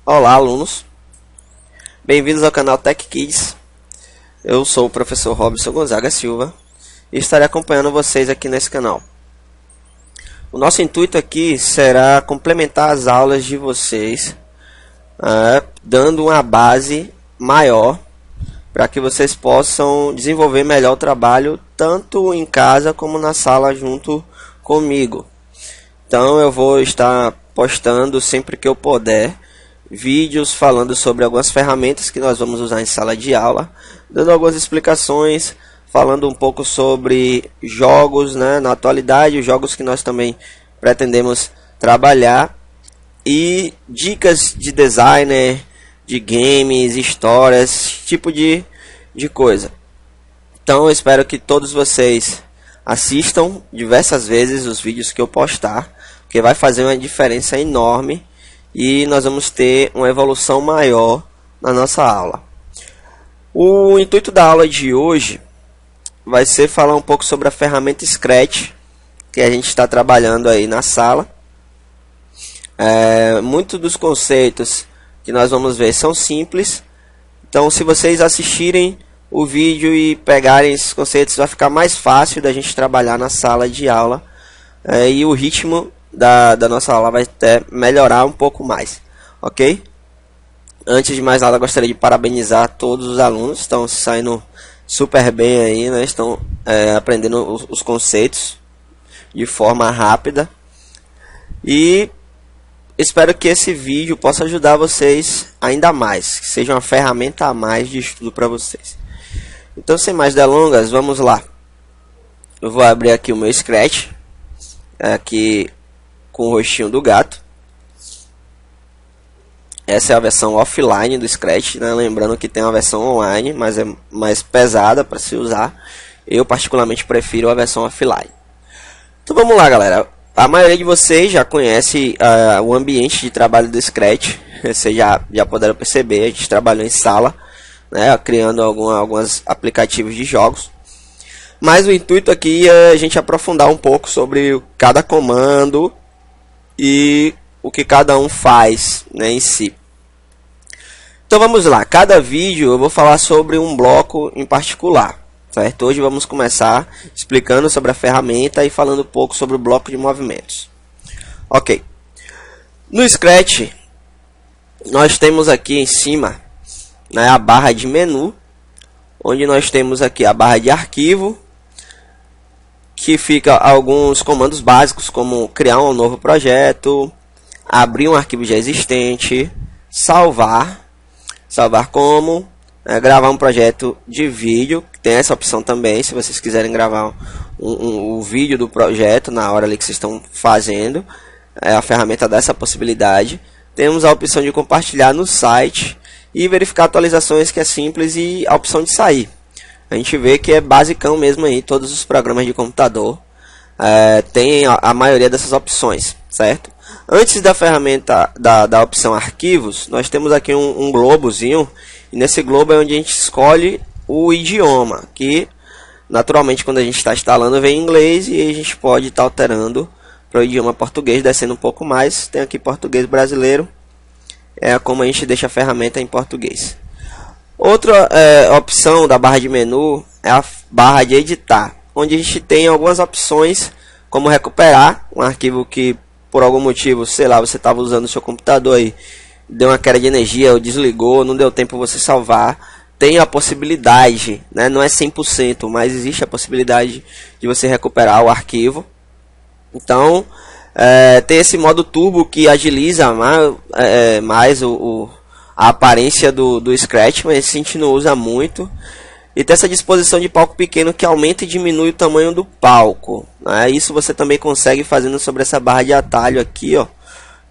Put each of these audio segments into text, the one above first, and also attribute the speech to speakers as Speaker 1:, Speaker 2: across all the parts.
Speaker 1: Olá, alunos. Bem-vindos ao canal Tech Kids. Eu sou o professor Robson Gonzaga Silva e estarei acompanhando vocês aqui nesse canal. O nosso intuito aqui será complementar as aulas de vocês, dando uma base maior para que vocês possam desenvolver melhor o trabalho tanto em casa como na sala junto comigo. Então eu vou estar postando sempre que eu puder vídeos falando sobre algumas ferramentas que nós vamos usar em sala de aula, dando algumas explicações, falando um pouco sobre jogos, na atualidade, os jogos que nós também pretendemos trabalhar, e dicas de designer, de games, histórias, tipo de coisa. Então eu espero que todos vocês assistam diversas vezes os vídeos que eu postar, porque vai fazer uma diferença enorme e nós vamos ter uma evolução maior na nossa aula. O intuito da aula de hoje vai ser falar um pouco sobre a ferramenta Scratch que a gente está trabalhando aí na sala. Muitos dos conceitos que nós vamos ver são simples, então se vocês assistirem o vídeo e pegarem esses conceitos, vai ficar mais fácil da gente trabalhar na sala de aula, e o ritmo da nossa aula vai até melhorar um pouco mais, ok? Antes de mais nada, gostaria de parabenizar todos os alunos, estão saindo super bem aí, estão aprendendo os conceitos de forma rápida, e espero que esse vídeo possa ajudar vocês ainda mais, que seja uma ferramenta a mais de estudo para vocês. Então, sem mais delongas, vamos lá. Eu vou abrir aqui o meu Scratch, aqui com o rostinho do gato. Essa é a versão offline do Scratch, lembrando que tem uma versão online, mas é mais pesada para se usar. Eu particularmente prefiro a versão offline. Então vamos lá, galera. A maioria de vocês já conhece o ambiente de trabalho do Scratch. Vocês já puderam perceber, a gente trabalhou em sala, criando alguns aplicativos de jogos. Mas o intuito aqui é a gente aprofundar um pouco sobre cada comando e o que cada um faz, em si. Então vamos lá, cada vídeo eu vou falar sobre um bloco em particular, certo? Hoje vamos começar explicando sobre a ferramenta e falando um pouco sobre o bloco de movimentos. Ok, no Scratch nós temos aqui em cima a barra de menu, onde nós temos aqui a barra de arquivo, que fica alguns comandos básicos, como criar um novo projeto, abrir um arquivo já existente, salvar como, gravar um projeto de vídeo, tem essa opção também, se vocês quiserem gravar o vídeo do projeto na hora ali que vocês estão fazendo, a ferramenta dá essa possibilidade. Temos a opção de compartilhar no site e verificar atualizações, que é simples, e a opção de sair. A gente vê que é basicão mesmo aí, todos os programas de computador tem a maioria dessas opções, certo? Antes da ferramenta da opção arquivos, nós temos aqui um globozinho, e nesse globo é onde a gente escolhe o idioma, que naturalmente quando a gente está instalando vem em inglês, e a gente pode estar alterando para o idioma português, descendo um pouco mais. Tem aqui português brasileiro, é como a gente deixa a ferramenta em português. Outra opção da barra de menu é a barra de editar, onde a gente tem algumas opções, como recuperar um arquivo que por algum motivo, sei lá, você estava usando o seu computador aí, deu uma queda de energia, ou desligou, não deu tempo você salvar. Tem a possibilidade, não é 100%, mas existe a possibilidade de você recuperar o arquivo. Então, tem esse modo turbo que agiliza mais a aparência do Scratch, mas a gente não usa muito. E tem essa disposição de palco pequeno que aumenta e diminui o tamanho do palco. Isso você também consegue fazendo sobre essa barra de atalho aqui,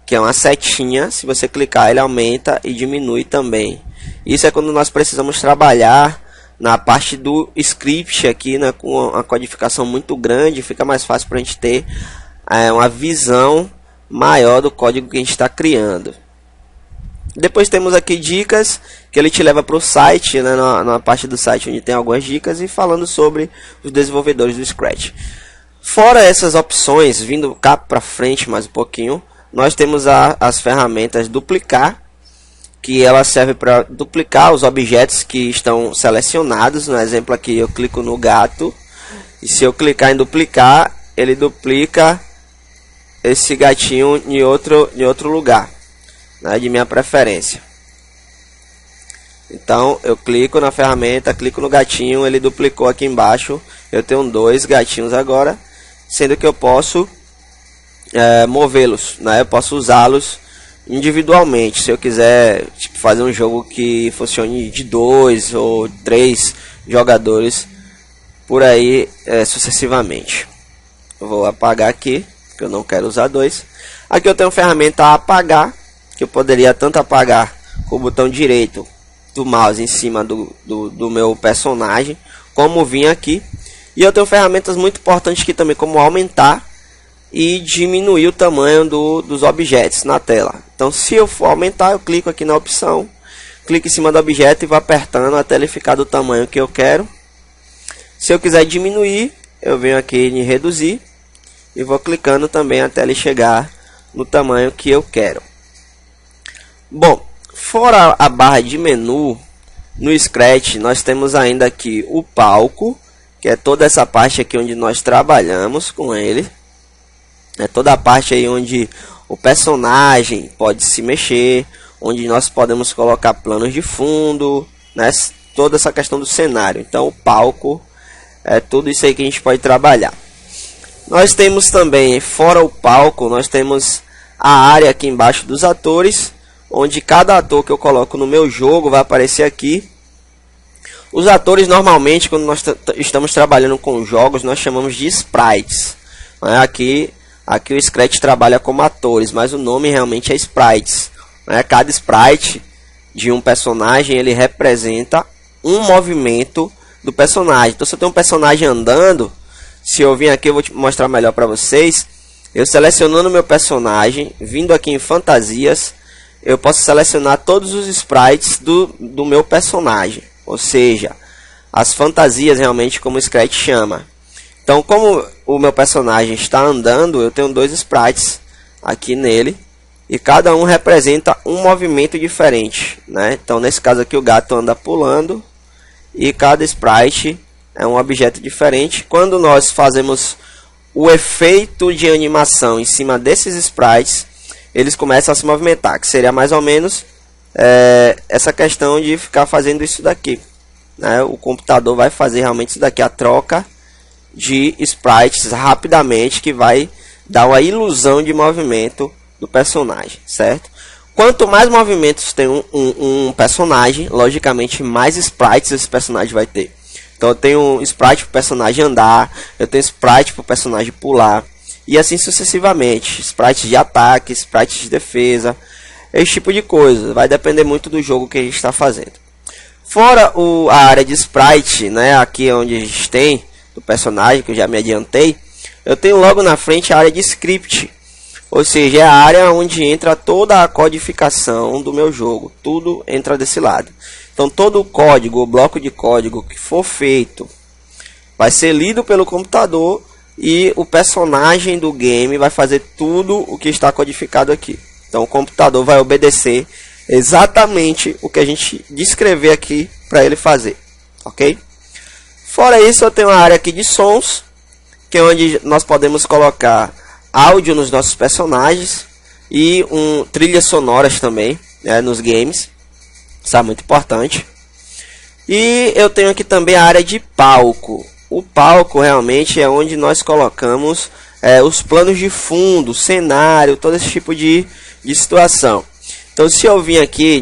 Speaker 1: que é uma setinha. Se você clicar, ele aumenta e diminui também. Isso é quando nós precisamos trabalhar na parte do script aqui, com uma codificação muito grande. Fica mais fácil para a gente ter uma visão maior do código que a gente está criando. Depois temos aqui dicas, que ele te leva para o site, na parte do site onde tem algumas dicas, e falando sobre os desenvolvedores do Scratch. Fora essas opções, vindo cá para frente mais um pouquinho, nós temos as ferramentas duplicar que ela serve para duplicar os objetos que estão selecionados. No exemplo aqui eu clico no gato, e se eu clicar em duplicar, ele duplica esse gatinho em outro lugar, né, de minha preferência. Então eu clico na ferramenta, clico no gatinho, ele duplicou aqui embaixo. Eu tenho 2 gatinhos agora, sendo que eu posso movê-los, né? Eu posso usá-los individualmente. Se eu quiser fazer um jogo que funcione de 2 ou 3 jogadores, por aí sucessivamente. Eu vou apagar aqui, que eu não quero usar 2. Aqui eu tenho a ferramenta apagar, que eu poderia tanto apagar com o botão direito do mouse em cima do meu personagem, como vir aqui. E eu tenho ferramentas muito importantes aqui também, como aumentar e diminuir o tamanho dos objetos na tela. Então, se eu for aumentar, eu clico aqui na opção, clico em cima do objeto e vou apertando até ele ficar do tamanho que eu quero. Se eu quiser diminuir, eu venho aqui em reduzir e vou clicando também até ele chegar no tamanho que eu quero. Bom, fora a barra de menu, no Scratch nós temos ainda aqui o palco, que é toda essa parte aqui onde nós trabalhamos com ele. É toda a parte aí onde o personagem pode se mexer, onde nós podemos colocar planos de fundo, né? Toda essa questão do cenário. Então o palco é tudo isso aí que a gente pode trabalhar. Nós temos também, fora o palco, nós temos a área aqui embaixo dos atores, onde cada ator que eu coloco no meu jogo vai aparecer aqui. Os atores normalmente, quando nós estamos trabalhando com jogos, nós chamamos de sprites. Aqui o Scratch trabalha como atores, mas o nome realmente é sprites. Cada sprite de um personagem, ele representa um movimento do personagem. Então, se eu tenho um personagem andando, se eu vir aqui, eu vou te mostrar melhor para vocês. Eu selecionando meu personagem, vindo aqui em fantasias, eu posso selecionar todos os sprites do meu personagem. Ou seja, as fantasias realmente, como o Scratch chama. Então, como o meu personagem está andando, eu tenho 2 sprites aqui nele. E cada um representa um movimento diferente, né? Então, nesse caso aqui, o gato anda pulando. E cada sprite é um objeto diferente. Quando nós fazemos o efeito de animação em cima desses sprites, eles começam a se movimentar, que seria mais ou menos essa questão de ficar fazendo isso daqui, né? O computador vai fazer realmente isso daqui, a troca de sprites rapidamente, que vai dar uma ilusão de movimento do personagem, certo? Quanto mais movimentos tem um personagem, logicamente mais sprites esse personagem vai ter. Então eu tenho um sprite para o personagem andar, eu tenho sprite para o personagem pular, e assim sucessivamente. Sprites de ataque, sprites de defesa, esse tipo de coisa. Vai depender muito do jogo que a gente está fazendo. Fora a área de sprite, né, aqui onde a gente tem do personagem, que eu já me adiantei, eu tenho logo na frente a área de script. Ou seja, é a área onde entra toda a codificação do meu jogo. Tudo entra desse lado. Então todo o código, o bloco de código que for feito, vai ser lido pelo computador, e o personagem do game vai fazer tudo o que está codificado aqui. Então o computador vai obedecer exatamente o que a gente descrever aqui para ele fazer. Ok? Fora isso, eu tenho a área aqui de sons, que é onde nós podemos colocar áudio nos nossos personagens e trilhas sonoras também, né, nos games. Isso é muito importante. E eu tenho aqui também a área de palco. O palco realmente é onde nós colocamos os planos de fundo, cenário, todo esse tipo de situação. Então, se eu vim aqui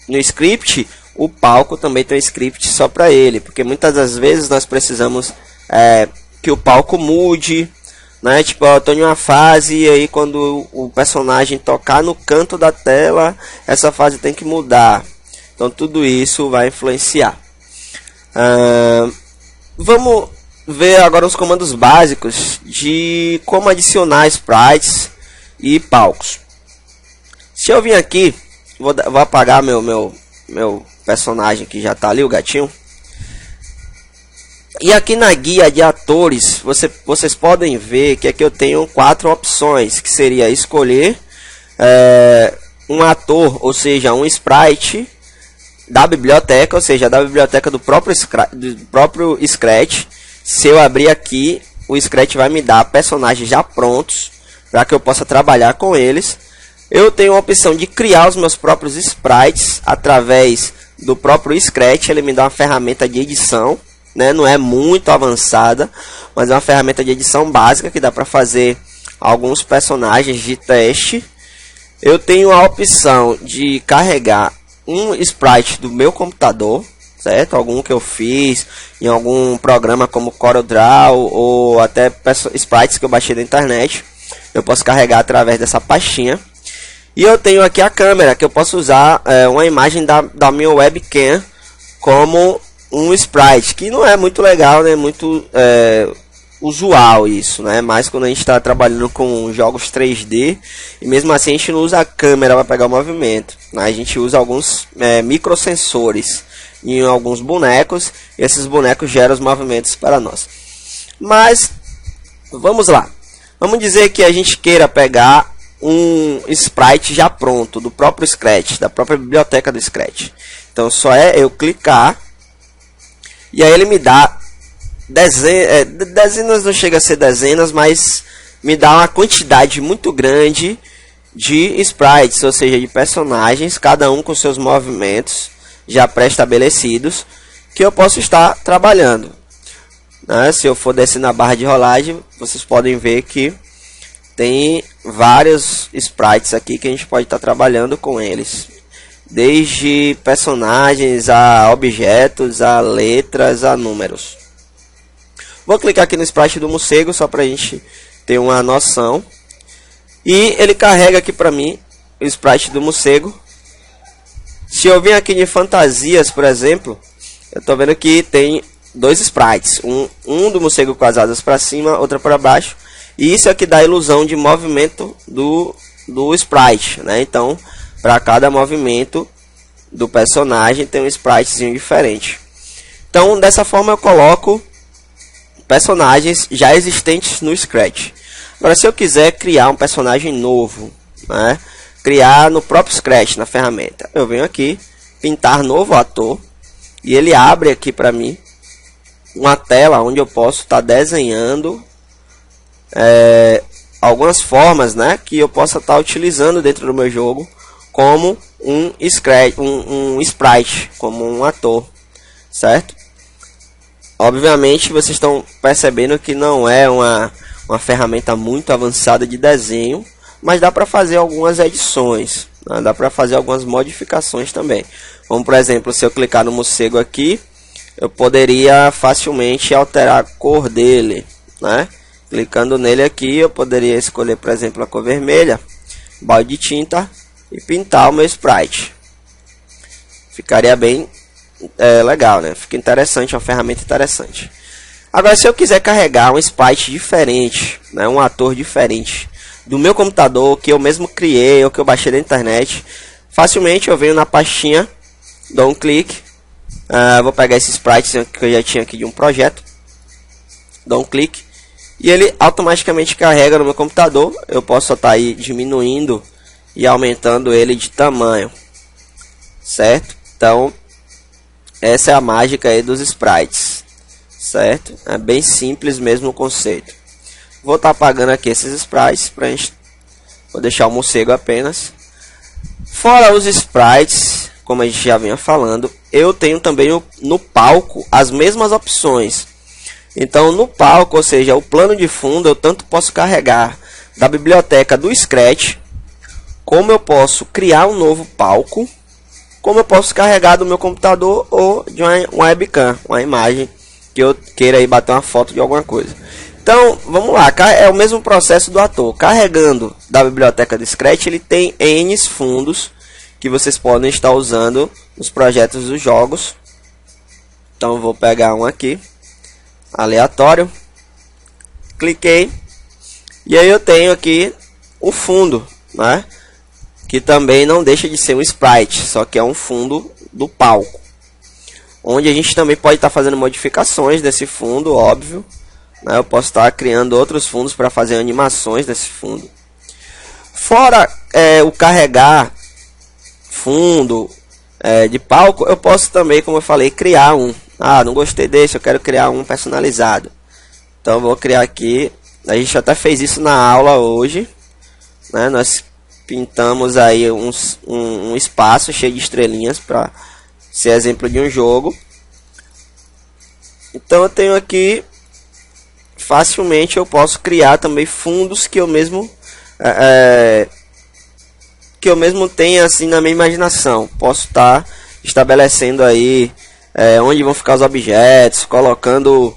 Speaker 1: no script, o palco também tem um script só para ele, porque muitas das vezes nós precisamos que o palco mude, né? Tipo, eu estou em uma fase e aí quando o personagem tocar no canto da tela, essa fase tem que mudar. Então tudo isso vai influenciar. Vamos ver agora os comandos básicos de como adicionar sprites e palcos. Se eu vim aqui, vou apagar meu personagem que já está ali, o gatinho. E aqui na guia de atores, vocês podem ver que aqui eu tenho 4 opções, que seria escolher um ator, ou seja, um sprite da biblioteca, ou seja, da biblioteca do próprio Scratch. Se eu abrir aqui, o Scratch vai me dar personagens já prontos para que eu possa trabalhar com eles. Eu tenho a opção de criar os meus próprios sprites através do próprio Scratch. Ele me dá uma ferramenta de edição, né? Não é muito avançada, mas é uma ferramenta de edição básica que dá para fazer alguns personagens de teste. Eu tenho a opção de carregar um sprite do meu computador, certo? Algum que eu fiz em algum programa como CorelDRAW ou até sprites que eu baixei da internet. Eu posso carregar através dessa pastinha. E eu tenho aqui a câmera, que eu posso usar uma imagem da minha webcam como um sprite, que não é muito legal, né? Muito usual isso, né? Mas quando a gente está trabalhando com jogos 3D, e mesmo assim a gente não usa a câmera para pegar o movimento, né? A gente usa alguns microsensores em alguns bonecos, e esses bonecos geram os movimentos para nós. Mas vamos lá, vamos dizer que a gente queira pegar um sprite já pronto do próprio Scratch, da própria biblioteca do Scratch. Então só é eu clicar e aí ele me dá dezenas, não chega a ser dezenas, mas me dá uma quantidade muito grande de sprites, ou seja, de personagens, cada um com seus movimentos já pré-estabelecidos, que eu posso estar trabalhando, né? Se eu for descer na barra de rolagem, vocês podem ver que tem vários sprites aqui que a gente pode estar trabalhando com eles, desde personagens a objetos, a letras, a números. Vou clicar aqui no sprite do morcego só para a gente ter uma noção. E ele carrega aqui para mim o sprite do morcego. Se eu vir aqui em fantasias, por exemplo, eu estou vendo que tem dois sprites. Um do morcego com as asas para cima, outra para baixo. E isso aqui dá a ilusão de movimento do sprite, né? Então, para cada movimento do personagem tem um spritezinho diferente. Então, dessa forma eu coloco personagens já existentes no Scratch. Agora, se eu quiser criar um personagem novo, né? Criar no próprio Scratch, na ferramenta, eu venho aqui, pintar novo ator, e ele abre aqui para mim uma tela onde eu posso estar desenhando algumas formas, né, que eu possa estar utilizando dentro do meu jogo como um sprite, como um ator, certo? Obviamente vocês estão percebendo que não é uma ferramenta muito avançada de desenho, mas dá para fazer algumas edições, né? Dá para fazer algumas modificações também. Como por exemplo, se eu clicar no morcego aqui, eu poderia facilmente alterar a cor dele, né? Clicando nele aqui, eu poderia escolher, por exemplo, a cor vermelha, balde de tinta e pintar o meu sprite. Ficaria bem legal, né? Fica interessante, é uma ferramenta interessante. Agora, se eu quiser carregar um sprite diferente, né, um ator diferente do meu computador, que eu mesmo criei ou que eu baixei da internet, facilmente eu venho na pastinha, dou um clique, vou pegar esse sprite que eu já tinha aqui de um projeto, dou um clique, e ele automaticamente carrega no meu computador. Eu posso estar aí diminuindo e aumentando ele de tamanho, certo? Então, essa é a mágica aí dos sprites, certo? É bem simples mesmo o conceito. Vou estar apagando aqui esses sprites pra gente, vou deixar o morcego apenas. Fora os sprites, como a gente já vinha falando, eu tenho também no palco as mesmas opções. Então, no palco, ou seja, o plano de fundo, eu tanto posso carregar da biblioteca do Scratch, como eu posso criar um novo palco, como eu posso carregar do meu computador ou de uma webcam, uma imagem que eu queira aí bater uma foto de alguma coisa. Então, vamos lá, é o mesmo processo do ator. Carregando da biblioteca do Scratch, ele tem N fundos que vocês podem estar usando nos projetos dos jogos. Então, vou pegar um aqui, aleatório, cliquei, e aí eu tenho aqui o fundo, né? Que também não deixa de ser um sprite, só que é um fundo do palco, onde a gente também pode estar fazendo modificações desse fundo, óbvio, né? Eu posso estar criando outros fundos para fazer animações desse fundo. Fora o carregar fundo de palco, eu posso também, como eu falei, criar um. Ah, não gostei desse, eu quero criar um personalizado. Então eu vou criar aqui. A gente até fez isso na aula hoje, né? Nós pintamos aí um espaço cheio de estrelinhas para ser exemplo de um jogo. Então eu tenho aqui, facilmente eu posso criar também fundos que eu mesmo tenha assim na minha imaginação. Posso estar estabelecendo aí onde vão ficar os objetos, colocando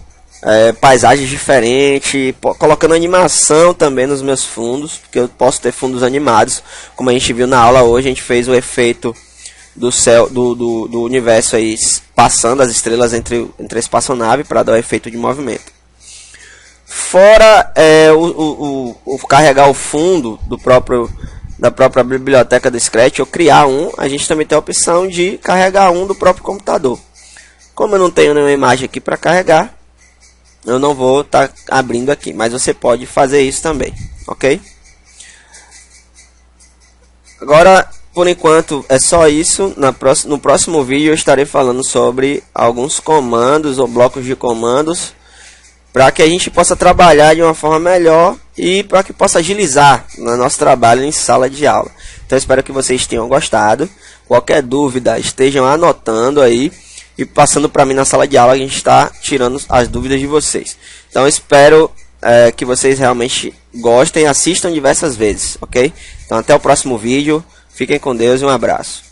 Speaker 1: paisagens diferentes, colocando animação também nos meus fundos, porque eu posso ter fundos animados, como a gente viu na aula hoje. A gente fez o efeito do céu, do universo aí, passando as estrelas entre a espaçonave para dar o efeito de movimento. Fora o carregar o fundo da própria biblioteca do Scratch, ou criar um, a gente também tem a opção de carregar um do próprio computador. Como eu não tenho nenhuma imagem aqui para carregar, eu não vou estar abrindo aqui, mas você pode fazer isso também, ok? Agora, por enquanto, é só isso. No próximo vídeo eu estarei falando sobre alguns comandos ou blocos de comandos para que a gente possa trabalhar de uma forma melhor e para que possa agilizar no nosso trabalho em sala de aula. Então, espero que vocês tenham gostado. Qualquer dúvida, estejam anotando aí e passando para mim na sala de aula, a gente está tirando as dúvidas de vocês. Então, espero que vocês realmente gostem e assistam diversas vezes, ok? Então, até o próximo vídeo. Fiquem com Deus e um abraço.